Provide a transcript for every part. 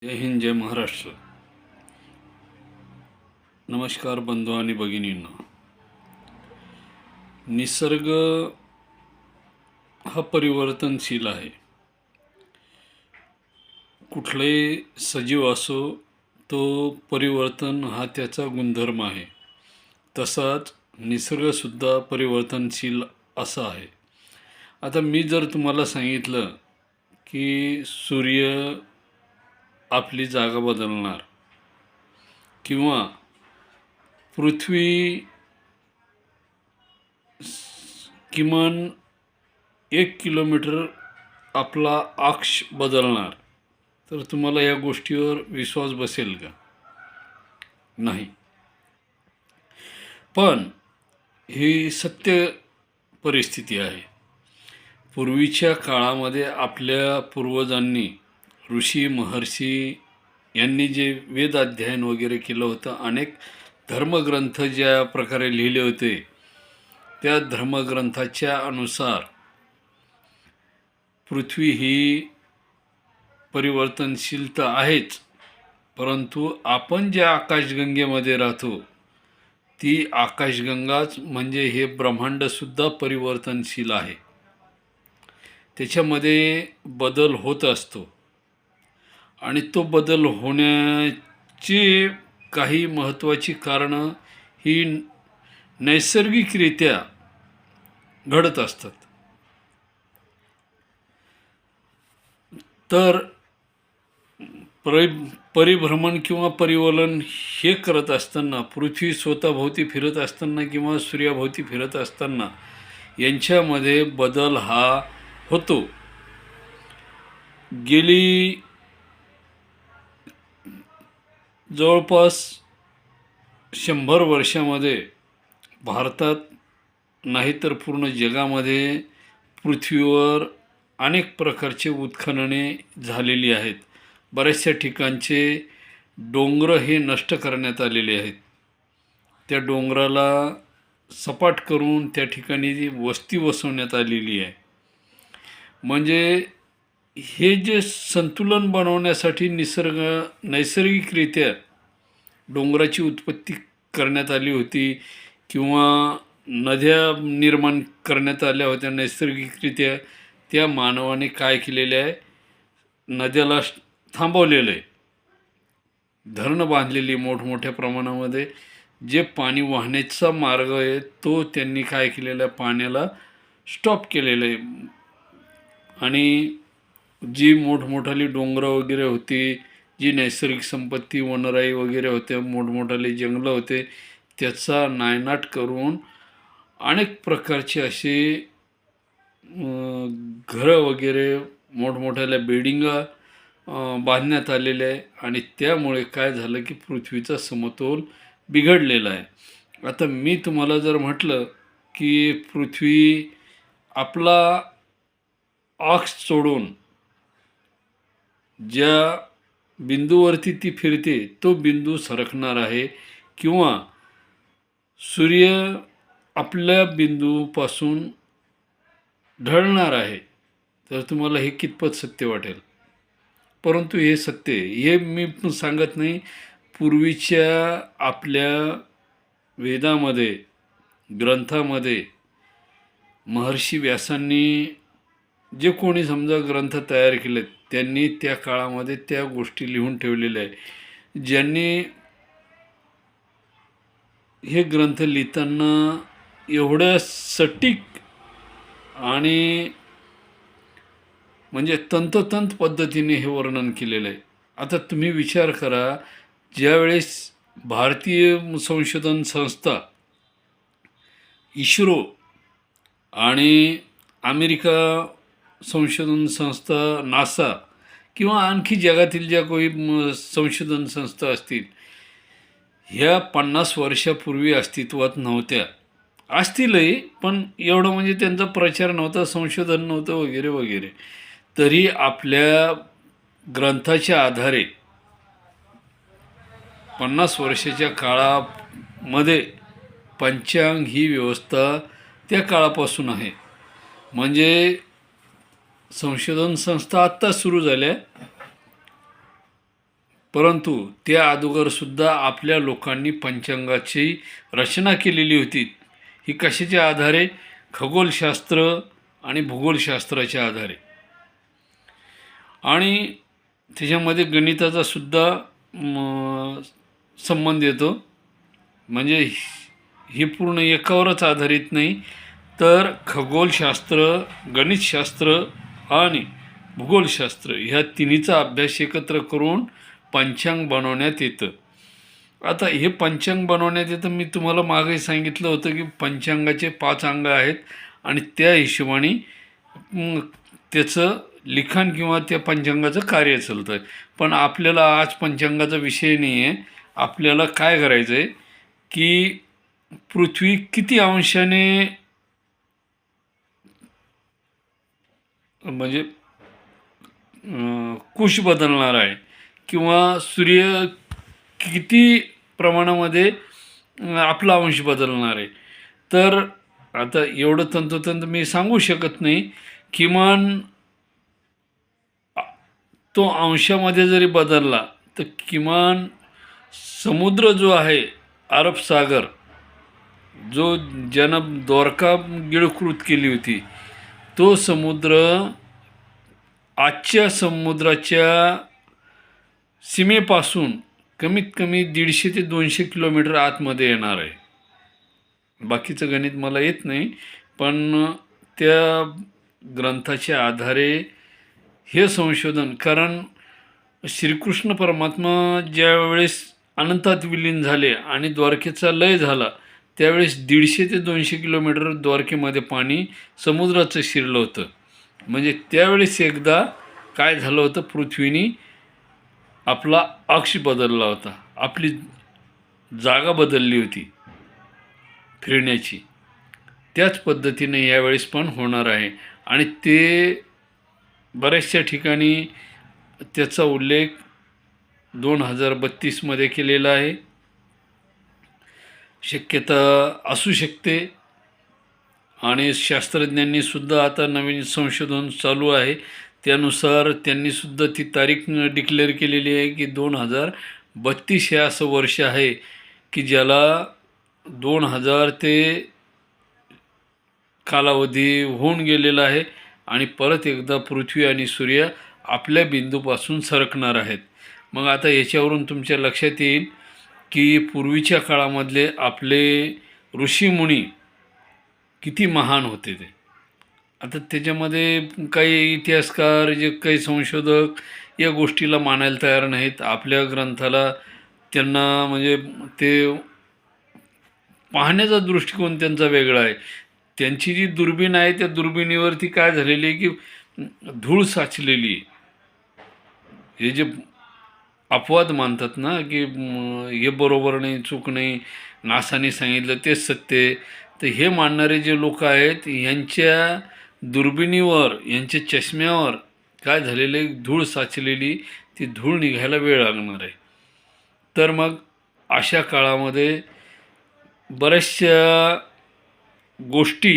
जय हिंद, जय महाराष्ट्र. नमस्कार बंधू आणि भगिनींनो. निसर्ग हा परिवर्तनशील आहे. कुठलाही सजीव असो, तो परिवर्तन हा त्याचा गुणधर्म आहे. तसाच निसर्गसुद्धा परिवर्तनशील असा आहे. आता मी जर तुम्हाला सांगितलं की सूर्य आपली जागा बदलणार किंवा पृथ्वी किमान 1 किलोमीटर आपला अक्ष बदलणार, तर तुम्हाला या गोष्टीवर विश्वास बसेल का? नाही. पण ही सत्य परिस्थिती आहे. पूर्वीच्या काळामध्ये आपल्या पूर्वजांनी, ऋषी महर्षी यांनी जे वेद अध्ययन वगैरे केलं होतं, अनेक धर्मग्रंथ ज्या प्रकारे लिहिले होते, त्या धर्मग्रंथाच्या अनुसार पृथ्वी ही परिवर्तनशील तर आहेच, परंतु आपण ज्या आकाशगंगेमध्ये राहतो, ती आकाशगंगाच म्हणजे हे ब्रह्मांडसुद्धा परिवर्तनशील आहे. त्याच्यामध्ये बदल होत असतो आणि तो बदल होण्याची काही महत्त्वाची कारणं ही नैसर्गिकरित्या घडत असतात. तर परिभ्रमण किंवा परिवलन हे करत असताना, पृथ्वी स्वतःभोवती फिरत असताना किंवा सूर्याभोवती फिरत असताना यांच्यामध्ये बदल हा होतो. गेली जवळपास 100 वर्षामध्ये भारतात नाही तर पूर्ण जगामध्ये पृथ्वीवर अनेक प्रकारचे उत्खनने झालेली आहेत. बऱ्याचशा ठिकाणचे डोंगर हे नष्ट करण्यात आलेले आहेत. त्या डोंगराला सपाट करून त्या ठिकाणी वस्ती वसवण्यात आलेली आहे. म्हणजे हे जे संतुलन बनवण्यासाठी नैसर्गिकरित्या डोंगराची उत्पत्ती करण्यात आली होती किंवा नद्या निर्माण करण्यात आल्या होत्या नैसर्गिकरित्या, त्या मानवाने काय केलेले आहे, नद्याला थांबवलेलं आहे. धरणं बांधलेली मोठमोठ्या प्रमाणामध्ये. जे पाणी वाहण्याचा मार्ग आहे तो त्यांनी काय केलेला आहे, पाण्याला स्टॉप केलेलं आहे. आणि जी मोठमोठाली डोंगरं वगैरे होती, जी नैसर्गिक संपत्ती, वनराई वगैरे होत्या, मोठमोठाले जंगलं होते, त्याचा नायनाट करून अनेक प्रकारचे असे घरं वगैरे, मोठमोठ्याल्या बिल्डिंगा बांधण्यात आलेले आहे. आणि त्यामुळे काय झालं की पृथ्वीचा समतोल बिघडलेला आहे. आता मी तुम्हाला जर म्हटलं की पृथ्वी आपला अक्ष सोडून ज्या बिंदूवरती ती फिरते तो बिंदू सरकणार आहे किंवा सूर्य आपल्या बिंदूपासून ढळणार आहे, तर तुम्हाला हे कितपत सत्य वाटेल? परंतु हे सत्य आहे. हे मी सांगत नाही. पूर्वीच्या आपल्या वेदामध्ये, ग्रंथामध्ये महर्षी व्यासांनी जे कोणी समजा ग्रंथ तयार केले, त्यांनी त्या काळामध्ये त्या गोष्टी लिहून ठेवलेल्या आहे. ज्यांनी हे ग्रंथ लिहिताना एवढ्या सटीक आणि म्हणजे तंतोतंत पद्धतीने हे वर्णन केलेलं आहे. आता तुम्ही विचार करा, ज्यावेळेस भारतीय संशोधन संस्था इस्रो आणि अमेरिका संशोधन संस्था नासा किंवा आणखी जगातील ज्या काही संशोधन संस्था असतील, ह्या 50 वर्षापूर्वी अस्तित्वात नव्हत्या. असतीलही, पण एवढं म्हणजे त्यांचा प्रचार नव्हता, संशोधन नव्हतं वगैरे वगैरे. तरी आपल्या ग्रंथाच्या आधारे 50 वर्षाच्या काळामध्ये पंचांग ही व्यवस्था त्या काळापासून आहे. म्हणजे संशोधन संस्था आत्ता सुरू झाल्या, परंतु त्या अगोदरसुद्धा आपल्या लोकांनी पंचांगाची रचना केलेली होती. ही कशाच्या आधारे? खगोलशास्त्र आणि भूगोलशास्त्राच्या आधारे. आणि त्याच्यामध्ये गणिताचा सुद्धा संबंध येतो. म्हणजे ही पूर्ण एकावरच आधारित नाही, तर खगोलशास्त्र, गणितशास्त्र आणि भूगोलशास्त्र ह्या तिन्हीचा अभ्यास एकत्र करून पंचांग बनवण्यात येतं. आता हे पंचांग बनवण्यात येतं, मी तुम्हाला मागे सांगितलं होतं की पंचांगाचे 5 अंग आहेत आणि त्या हिशोबाने त्याचं लिखाण किंवा त्या पंचांगाचं कार्य चालतं आहे. पण आपल्याला आज पंचांगाचा विषय नाही आहे. आपल्याला काय करायचं आहे की पृथ्वी किती अंशाने म्हणजे कुश बदलणार आहे किंवा सूर्य किती प्रमाणामध्ये आपला अंश बदलणार आहे. तर आता एवढं तंतोतंत मी सांगू शकत नाही. किमान तो अंशामध्ये जरी बदलला तर किमान समुद्र जो आहे, अरब सागर, जो ज्यानं द्वारका गिळंकृत केली होती, तो समुद्र आजच्या समुद्राच्या सीमेपासून कमीत कमी 150 ते 200 किलोमीटर आतमध्ये येणार आहे. बाकीचं गणित मला येत नाही, पण त्या ग्रंथाच्या आधारे हे संशोधन, कारण श्रीकृष्ण परमात्मा ज्यावेळेस अनंतात विलीन झाले आणि द्वारकेचा लय झाला, त्यावेळेस 150 ते 200 किलोमीटर द्वारकेमध्ये पाणी समुद्राचं शिरलं होतं. म्हणजे त्यावेळेस एकदा काय झालं होतं, पृथ्वीने आपला अक्ष बदलला होता, आपली जागा बदलली होती फिरण्याची. त्याच पद्धतीने यावेळेस पण होणार आहे आणि ते बऱ्याचशा ठिकाणी त्याचा उल्लेख 2032 केलेला आहे. शक्यता असू शकते. आणि शास्त्रज्ञांनीसुद्धा आता नवीन संशोधन चालू आहे, त्यानुसार त्यांनीसुद्धा ती तारीख डिक्लेअर केलेली आहे की 2032 हे असं वर्ष आहे की ज्याला 2000 ते कालावधी होऊन गेलेला आहे आणि परत एकदा पृथ्वी आणि सूर्य आपल्या बिंदूपासून सरकणार आहेत. मग आता याच्यावरून तुमच्या लक्षात येईल की पूर्वीच्या काळामधले आपले ऋषीमुनी किती महान होते ते. आता त्याच्यामध्ये काही इतिहासकार, जे काही संशोधक या गोष्टीला मानायला तयार नाहीत. आपल्या ग्रंथाला त्यांना म्हणजे ते पाहण्याचा दृष्टिकोन त्यांचा वेगळा आहे. त्यांची जी दुर्बीण आहे त्या दुर्बिणीवरती काय झालेली आहे की धूळ साचलेली आहे. हे जे अपवाद मानतात ना की हे बरोबर नाही, चूक नाही, नासाने सांगितलं तेच सत्य आहे, तर हे मानणारे जे लोक आहेत यांच्या दुर्बिणीवर, यांच्या चष्म्यावर काय झालेले, धूळ साचलेली, ती धूळ निघायला वेळ लागणार आहे. तर मग अशा काळामध्ये बऱ्याचशा गोष्टी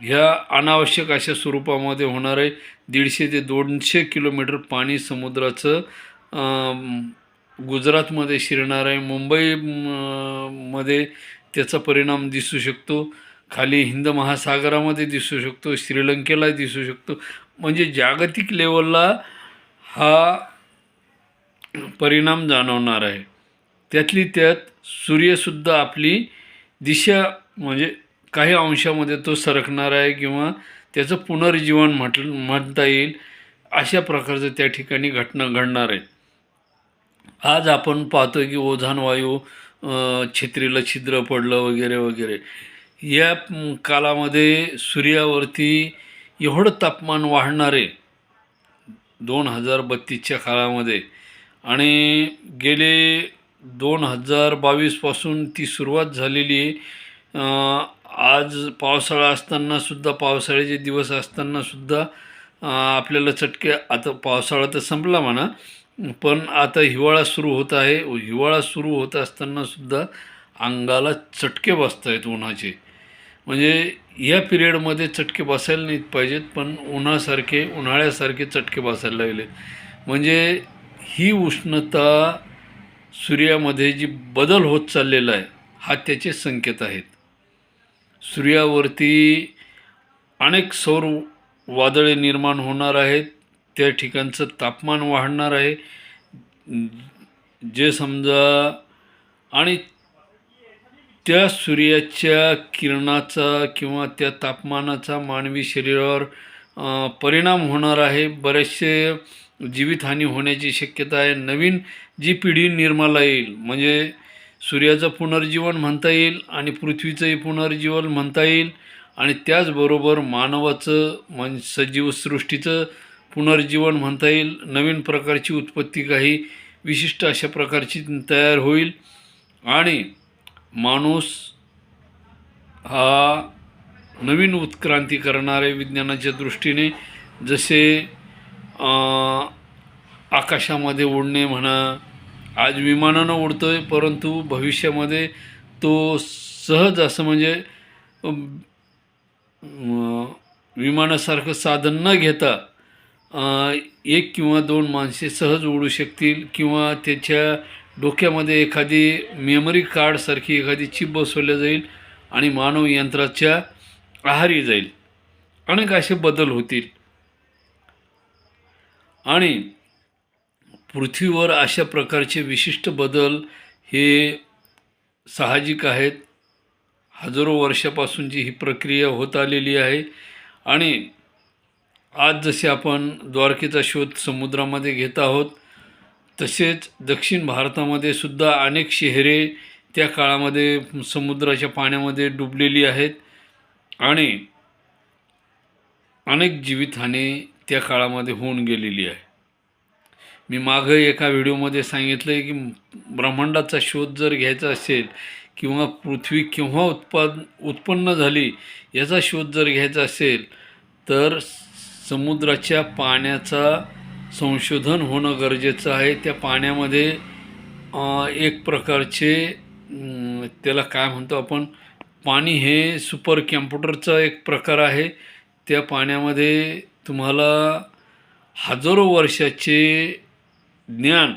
ह्या अनावश्यक अशा स्वरूपामध्ये होणार आहे. 150 ते 200 किलोमीटर पाणी समुद्राचं गुजरातमध्ये शिरणार आहे. मुंबई मध्ये त्याचा परिणाम दिसू शकतो, खाली हिंद महासागरामध्ये दिसू शकतो, श्रीलंकेला दिसू शकतो. म्हणजे जागतिक लेवलला हा परिणाम जाणवणार आहे. त्यातली त्यात सूर्यसुद्धा आपली दिशा म्हणजे काही अंशामध्ये तो सरकणार आहे किंवा त्याचं पुनर्जीवन म्हणता येईल, अशा प्रकारचं त्या ठिकाणी घटना घडणार आहेत. आज आपण पाहतो की ओझोन वायू, छत्रीला छिद्र पडलं वगैरे वगैरे. या कालामध्ये सूर्यावरती एवढं तापमान वाढणार आहे 2032च्या काळामध्ये, आणि गेले 2022पासून ती सुरुवात झालेली आहे. आज पावसाळा असतानासुद्धा, पावसाळ्याचे दिवस असतानासुद्धा आपल्याला चटके, आता पावसाळा तर संपला म्हणा, पण आता हिवाळा सुरू होत आहे. हिवाळा सुरू होत असतानासुद्धा अंगाला चटके बसत आहेत उन्हाचे. म्हणजे या पिरियडमध्ये चटके बसायला नाहीत पाहिजेत, पण उन्हाळ्यासारखे चटके बसायला लागले. म्हणजे ही उष्णता सूर्यामध्ये जी बदल होत चाललेला आहे हा त्याचे संकेत आहेत. सूर्यावरती अनेक सौर वादळे निर्माण होणार आहेत. त्या ठिकाणचं तापमान वाढणार आहे. जे समजा आणि त्या सूर्याच्या किरणाचा किंवा त्या तापमानाचा मानवी शरीरावर परिणाम होणार आहे. बरेचसे जीवितहानी होण्याची शक्यता आहे. नवीन जी पिढी निर्माला येईल म्हणजे सूर्याचं पुनर्जीवन म्हणता येईल आणि पृथ्वीचंही पुनर्जीवन म्हणता येईल आणि त्याचबरोबर मानवाचं सजीव सृष्टीचं पुनर्जीवन म्हणता येईल. नवीन प्रकारची उत्पत्ती काही विशिष्ट अशा प्रकारची तयार होईल आणि माणूस हा नवीन उत्क्रांती करणारे विज्ञानाच्या दृष्टीने जसे आकाशामध्ये उडणे म्हणा. आज विमानानं उडतोय परंतु भविष्यामध्ये तो सहज असं म्हणजे विमानासारखं साधन न घेता 1 किंवा 2 माणसे सहज उडू शकतील किंवा त्याच्या डोक्यामध्ये एखादी मेमरी कार्डसारखी एखादी चिप बसवल्या जाईल आणि मानव यंत्राच्या आहारी जाईल. अनेक असे बदल होतील आणि पृथ्वीवर अशा प्रकारचे विशिष्ट बदल हे साहजिक आहेत. हजारो वर्षापासूनची ही प्रक्रिया होत आलेली आहे आणि आज जसे आपण द्वारकेचा शोध समुद्रामध्ये घेत आहोत तसेच दक्षिण भारतामध्ये सुद्धा अनेक शहरे त्या काळामध्ये समुद्राच्या पाण्यामध्ये डुबलेली आहेत आणि अनेक जीवितहानी त्या काळामध्ये होऊन गेलेली आहे. मी मागं एका व्हिडिओमध्ये सांगितलं आहे की ब्रह्मांडाचा शोध जर घ्यायचा असेल किंवा पृथ्वी केव्हा उत्पन्न झाली याचा शोध जर घ्यायचा असेल तर समुद्राच्या पाण्याचा संशोधन होणं गरजेचं आहे. त्या पाण्यामध्ये एक प्रकारचे त्याला काय म्हणतो आपण, पाणी हे सुपर कॅम्प्युटरचा एक प्रकार आहे. त्या पाण्यामध्ये तुम्हाला हजारो वर्षाचे ज्ञान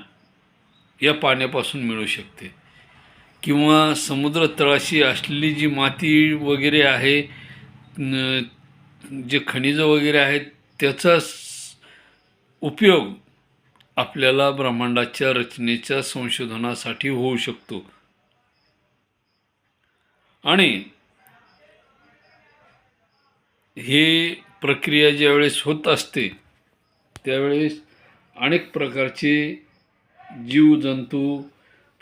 या पाण्यापासून मिळू शकते किंवा समुद्र तळाशी असलेली जी माती वगैरे आहे, जे खनिजं वगैरे आहेत त्याचा उपयोग आपल्याला ब्रह्मांडाच्या रचनेच्या संशोधनासाठी होऊ शकतो. आणि ही प्रक्रिया ज्यावेळेस होत असते त्यावेळेस अनेक प्रकारचे जीवजंतू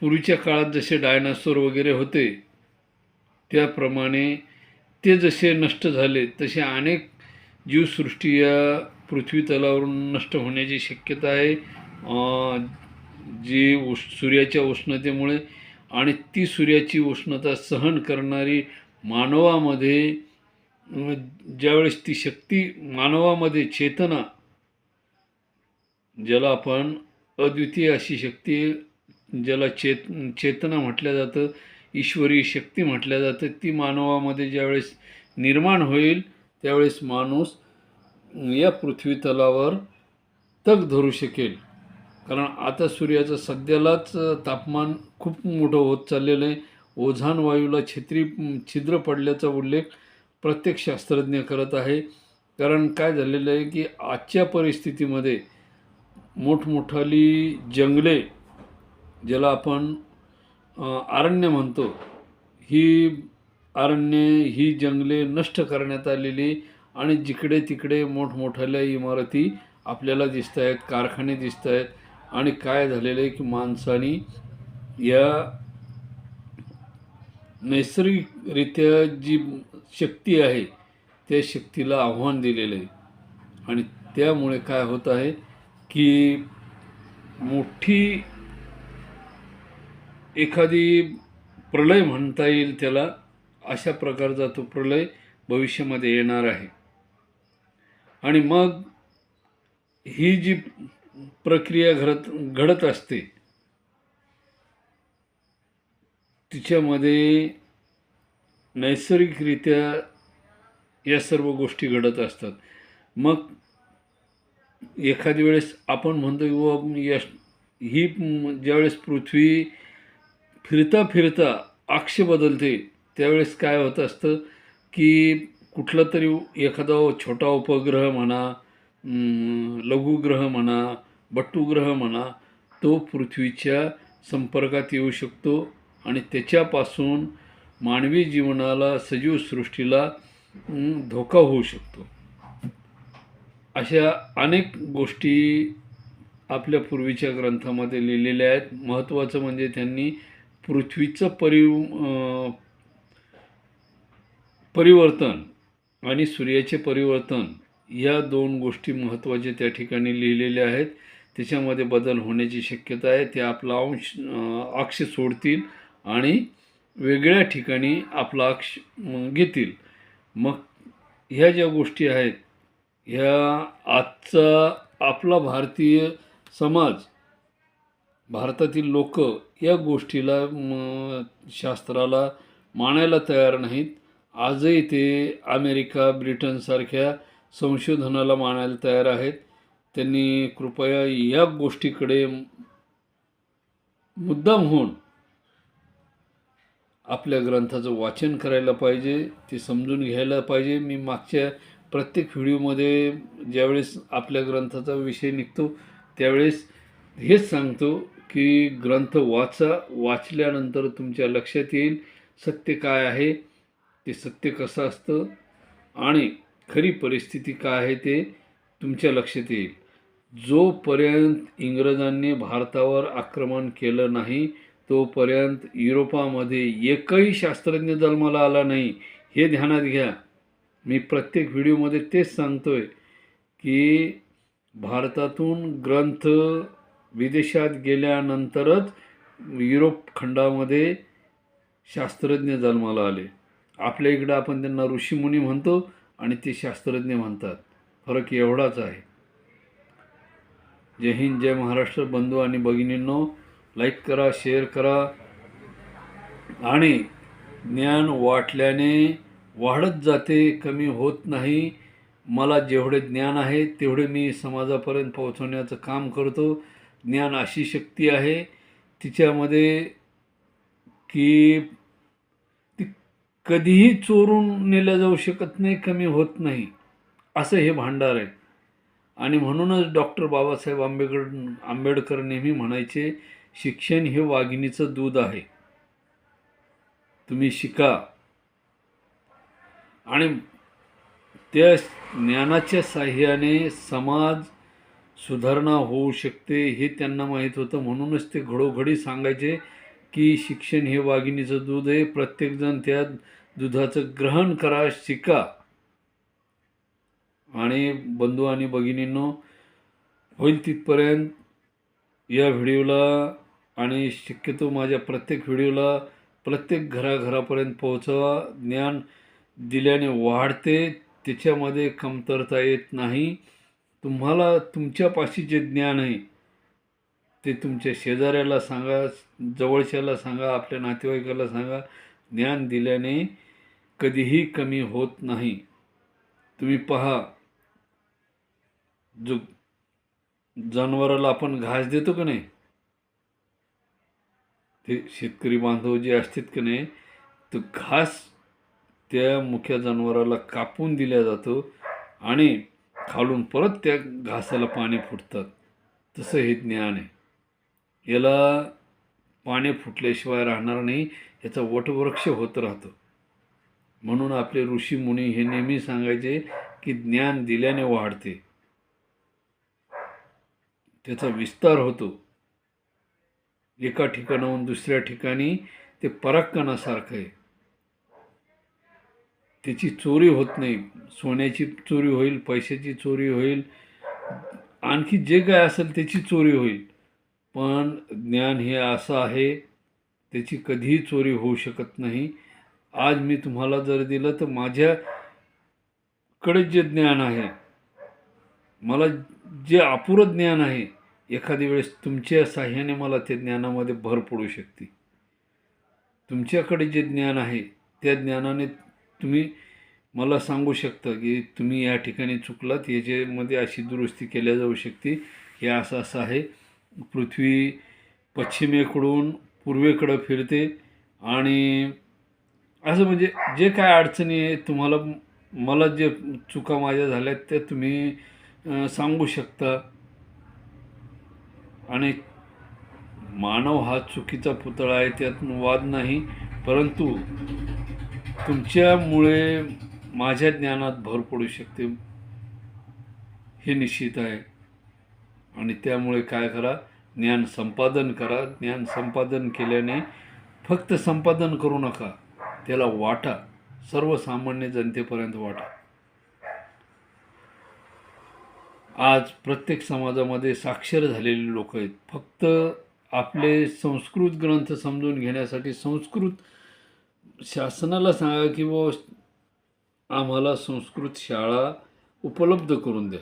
पूर्वीच्या काळात जसे डायनासोर वगैरे होते त्याप्रमाणे ते जसे नष्ट झाले तसे अनेक जीवसृष्टी या पृथ्वी तलावरून नष्ट होण्याची शक्यता आहे. जी सूर्याच्या उष्णतेमुळे आणि ती सूर्याची उष्णता सहन करणारी मानवामध्ये ज्यावेळेस ती शक्ती मानवामध्ये चेतना, ज्याला आपण अद्वितीय अशी शक्ती, ज्याला चेतना म्हटलं जातं, ईश्वरी शक्ती म्हटलं जातं, ती मानवामध्ये ज्यावेळेस निर्माण होईल त्यावेळेस माणूस या पृथ्वी तलावर तग धरू शकेल. कारण आता सूर्याचं सध्यालाच तापमान खूप मोठं होत चाललेलं आहे. ओझोन वायूला छिद्र पडल्याचा उल्लेख प्रत्येक शास्त्रज्ञ करत आहे. कारण काय झालेलं आहे की आजच्या परिस्थितीमध्ये मोठमोठाली जंगले, ज्याला आपण अरण्य म्हणतो, ही अरण्ये ही जंगले नष्ट करण्यात आलेली आणि जिकडे तिकडे मोठमोठ्याल्या इमारती आपल्याला दिसत आहेत, कारखाने दिसत आहेत. आणि काय झालेलं आहे की माणसाने या नैसर्गिकरित्या जी शक्ती आहे त्या शक्तीला आव्हान दिलेलं आहे आणि त्यामुळे काय होत आहे की मोठी एखादी प्रलय म्हणता येईल त्याला, अशा प्रकारचा तो प्रलय भविष्यामध्ये येणार आहे. आणि मग ही जी प्रक्रिया घडत असते तिच्यामध्ये नैसर्गिकरित्या या सर्व गोष्टी घडत असतात. मग एखादी वेळेस आपण म्हणतो की या ही ज्यावेळेस पृथ्वी फिरता फिरता अक्ष बदलते त्यावेळेस काय होत असतं की कुठला तरी एखादा छोटा उपग्रह म्हणा, लघुग्रह म्हणा, बट्टूग्रह म्हणा, तो पृथ्वीच्या संपर्कात येऊ शकतो आणि त्याच्यापासून मानवी जीवनाला, सजीव सृष्टीला धोका होऊ शकतो. अशा अनेक गोष्टी आपल्या पूर्वीच्या ग्रंथामध्ये लिहिलेल्या आहेत. महत्त्वाचं म्हणजे त्यांनी पृथ्वीचं परिवर्तन आणि सूर्याचे परिवर्तन या दोन गोष्टी महत्त्वाच्या त्या ठिकाणी लिहिलेल्या आहेत. त्याच्यामध्ये बदल होण्याची शक्यता आहे. ते आपला अक्ष सोडतील आणि वेगळ्या ठिकाणी आपला अक्ष घेतील. मग ह्या ज्या गोष्टी आहेत ह्या आजचा आपला भारतीय समाज, भारतातील लोक या गोष्टीला शास्त्राला मानायला तयार नाहीत. आजही ते अमेरिका, ब्रिटनसारख्या संशोधनाला मानायला तयार आहेत. त्यांनी कृपया या गोष्टीकडे मुद्दाम होऊन आपल्या ग्रंथाचं वाचन करायला पाहिजे, ते समजून घ्यायला पाहिजे. मी मागच्या प्रत्येक व्हिडिओमध्ये ज्यावेळेस आपल्या ग्रंथाचा विषय निघतो त्यावेळेस हेच सांगतो की ग्रंथ वाचा, वाचल्यानंतर तुमच्या लक्षात येईल सत्य काय आहे, ते सत्य कसं असतं आणि खरी परिस्थिती काय आहे ते तुमच्या लक्षात येईल. जोपर्यंत इंग्रजांनी भारतावर आक्रमण केलं नाही तोपर्यंत युरोपामध्ये एकही शास्त्रज्ञ जन्माला आला नाही, हे ध्यानात घ्या. मी प्रत्येक व्हिडिओमध्ये तेच सांगतोय की भारतातून ग्रंथ विदेशात गेल्यानंतरच युरोप खंडामध्ये शास्त्रज्ञ जन्माला आले. आपल्या इकडं आपण त्यांना ऋषीमुनी म्हणतो आणि ते शास्त्रज्ञ म्हणतात. फरक एवढाच आहे. जय हिंद, जय महाराष्ट्र. बंधू आणि भगिनींनो, लाईक करा, शेअर करा आणि ज्ञान वाटल्याने वाढत जाते, कमी होत नाही. मला जेवढे ज्ञान आहे तेवढे मी समाजापर्यंत पोहोचवण्याचं काम करतो. ज्ञान अशी शक्ती आहे तिच्यामध्ये की ती कधीही चोरून नेल्या जाऊ शकत नाही, कमी होत नाही, असं हे भांडार आहे. आणि म्हणूनच डॉक्टर बाबासाहेब आंबेडकर नेहमी म्हणायचे, शिक्षण हे वाघिणीचं दूध आहे. तुम्ही शिका आणि त्या ज्ञानाच्या साह्याने समाज सुधारणा होऊ शकते हे त्यांना माहीत होतं. म्हणूनच ते घडोघडी सांगायचे की शिक्षण हे वाघिणीचं दूध आहे, प्रत्येकजण त्या दुधाचं ग्रहण करा, शिका. आणि बंधू आणि भगिनींनो, होईल तिथपर्यंत या व्हिडिओला आणि शक्यतो माझ्या प्रत्येक व्हिडिओला प्रत्येक घराघरापर्यंत पोहोचवा. ज्ञान दिल्याने वाढते, त्याच्यामध्ये कमतरता येत नाही. तुम्हाला तुमच्यापाशी जे ज्ञान आहे ते तुमच्या शेजाऱ्याला सांगा, जवळच्याला सांगा, आपल्या नातेवाईकाला सांगा. ज्ञान दिल्याने कधीही कमी होत नाही. तुम्ही पहा, जो जनावराला आपण घास देतो का नाही, ते शेतकरी बांधव जे असतात की नाही, तो घास त्या मुख्य जनावराला कापून दिला जातो आणि खालून परत त्या घासाला पाणी फुटतात. तसं हे ज्ञान आहे. याला पाणी फुटल्याशिवाय राहणार नाही, याचा वटवृक्ष होत राहतो. म्हणून आपले ऋषीमुनी हे नेहमी सांगायचे की ज्ञान दिल्याने वाढते, त्याचा विस्तार होतो. एका ठिकाणाहून दुसऱ्या ठिकाणी ते परागकणासारखं आहे. त्याची चोरी होत नाही. सोन्याची चोरी होईल, पैशाची चोरी होईल, आणखी जे काय असेल त्याची चोरी होईल, पण ज्ञान हे असं आहे त्याची कधीही चोरी होऊ शकत नाही. आज मी तुम्हाला जर दिलं तर माझ्याकडे जे ज्ञान आहे, मला जे अपुरं ज्ञान आहे, एखादी वेळेस तुमच्या साह्याने मला त्या ज्ञानामध्ये भर पडू शकते. तुमच्याकडे जे ज्ञान आहे त्या ज्ञानाने तुम्ही मला सांगू शकता की तुम्ही या ठिकाणी चुकलात, याच्यामध्ये अशी दुरुस्ती केल्या जाऊ शकते, हे असं असं आहे. पृथ्वी पश्चिमेकडून पूर्वेकडं फिरते आणि असं म्हणजे जे काय अडचणी आहे तुम्हाला, मला जे चुका माझ्या झाल्यात त्या तुम्ही सांगू शकता. आणि मानव हा चुकीचा पुतळा आहे, त्यात वाद नाही. परंतु तुमच्यामुळे माझ्या ज्ञानात भर पडू शकते हे निश्चित आहे. आणि त्यामुळे काय करा, ज्ञान संपादन करा. ज्ञान संपादन केल्याने फक्त संपादन करू नका, त्याला वाटा, सर्वसामान्य जनतेपर्यंत वाटा. आज प्रत्येक समाजामध्ये साक्षर झालेले लोक आहेत. फक्त आपले संस्कृत ग्रंथ समजून घेण्यासाठी संस्कृत शासनाला सांगा की आम्हाला संस्कृत शाळा उपलब्ध करून द्या.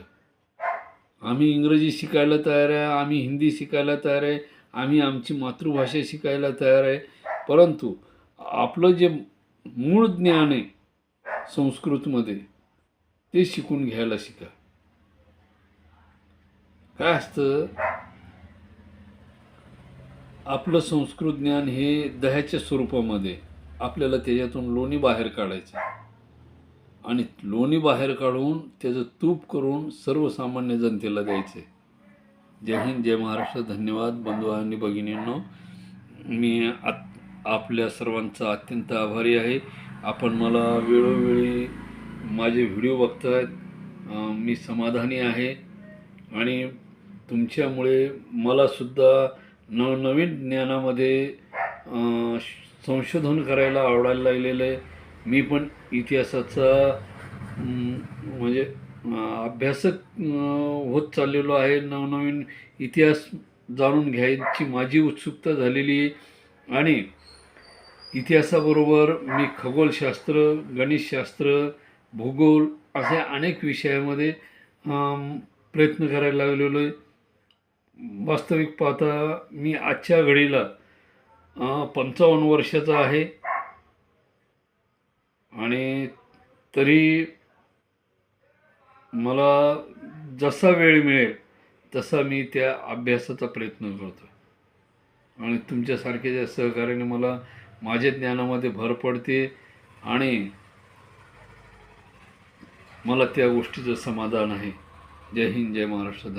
आम्ही इंग्रजी शिकायला तयार आहे, आम्ही हिंदी शिकायला तयार आहे, आम्ही आमची मातृभाषा शिकायला तयार आहे. परंतु आपलं जे मूळ ज्ञान आहे संस्कृतमध्ये ते शिकून घ्यायला शिका. काय असतं, आपलं संस्कृत ज्ञान हे दह्याच्या स्वरूपामध्ये, आपल्याला त्याच्यातून लोणी बाहेर काढायचं आणि लोणी बाहेर काढून त्याचं तूप करून सर्वसामान्य जनतेला द्यायचं. जय हिंद, जय महाराष्ट्र. धन्यवाद बंधू आणि भगिनींनो. मी आपल्या सर्वांचा अत्यंत आभारी आहे. आपण मला वेळोवेळी माझे व्हिडिओ बघतायत, मी समाधानी आहे. आणि तुमच्यामुळे मलासुद्धा नवनवीन ज्ञानामध्ये संशोधन करायला आवडायला लागलेलं आहे. मी पण इतिहासाचा म्हणजे अभ्यासक होत चाललेलो आहे. नवनवीन इतिहास जाणून घ्यायची माझी उत्सुकता झालेली आहे. आणि इतिहासाबरोबर मी खगोलशास्त्र, गणितशास्त्र, भूगोल अशा अनेक विषयामध्ये प्रयत्न करायला लागलेलो आहे. वास्तविक पाहता मी आजच्या घडीला 55 वर्षाचा आहे आणि तरी मला जसा वेळ मिळेल तसा मी त्या अभ्यासाचा प्रयत्न करतो. आणि तुमच्यासारख्या सहकार्याने मला माझ्या ज्ञानामध्ये भर पडते आणि मला त्या गोष्टीचं समाधान आहे. जय हिंद, जय महाराष्ट्र. धन्यवाद.